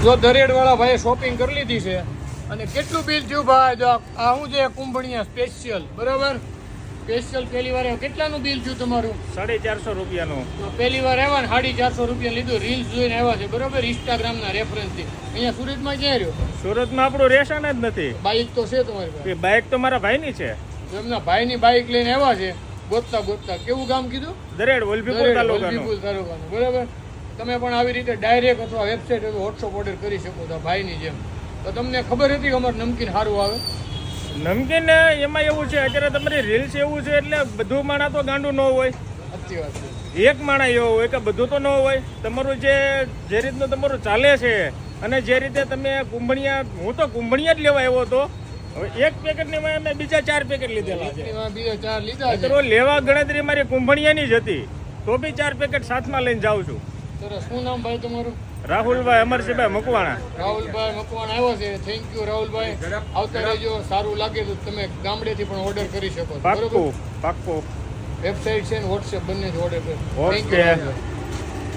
જો દરેડવાળા ભાઈએ શોપિંગ કરી લીધી છે અને કેટલું બિલ થયું ભાઈ? જો આ હું છે કુંભણિયા સ્પેશિયલ, બરાબર? સ્પેશિયલ પહેલી વાર આવ્યો. કેટલાનું બિલ થયું તમારું? 450 રૂપિયાનું. તો પહેલી વાર આવ્યા ને 450 રૂપિયા લીધું. રીલ્સ જોઈને આવ્યા છે, બરાબર? ઇન્સ્ટાગ્રામના રેફરન્સથી. અહીંયા સુરતમાં ક્યાં રહ્યો? સુરતમાં આપણું રેશન જ નથી. બાઇક તો છે તમારી પાસે? એ બાઇક તો મારા ભાઈની છે. તો એમના ભાઈની બાઇક લઈને આવ્યા છે ગોતતા ગોતતા. કેવું ગામ કીધું? દરેડ વલભીપુર તાલુકાનું. વલભીપુર તાલુકાનું, બરાબર? તમે પણ આવી રીતે ડાયરેક્ટ અથવા વેબસાઇટ અથવા વોટ્સઅપ ઓર્ડર કરી શકો છો ભાઈની જેમ. તો તમને ખબર હતી કે અમારું નમકીન સારું આવે? નમકીન એમાં એવું છે, અત્યારે તમારી રીલ્સ એવું છે એટલે બધું માણા તો ગાંડું ન હોય. સાચી વાત છે. એક માણા એવો હોય કે બધું તો ન હોય. તમારું જે રીતનું તમારું ચાલે છે અને જે રીતે તમે કુંભણિયા, હું તો કુંભણિયા જ લેવા આવ્યો હતો. હવે એક પેકેટની મેં બીજા 4 પેકેટ લીધેલા છે. એમાં બીજા 4 લીધા છે. તો લેવા ગણતરી મારી કુંભણિયાની જ હતી, તો બી 4 પેકેટ સાથમાં લઈને જાઉં છું. સરસ. શું નામ ભાઈ તમારું? રાહુલભાઈ અમરસિંહભાઈ મકવાણા. રાહુલભાઈ મકવાણા આવ્યો છે. થેન્ક યુ રાહુલભાઈ. આવતા રહેજો. સારું લાગે તો તમે ગામડેથી પણ ઓર્ડર કરી શકો છો, બરોબર? પાક્કું પાક્કું. વેબસાઇટ છે ને વોટ્સએપ બંનેથી ઓર્ડર કરો. ઓકે.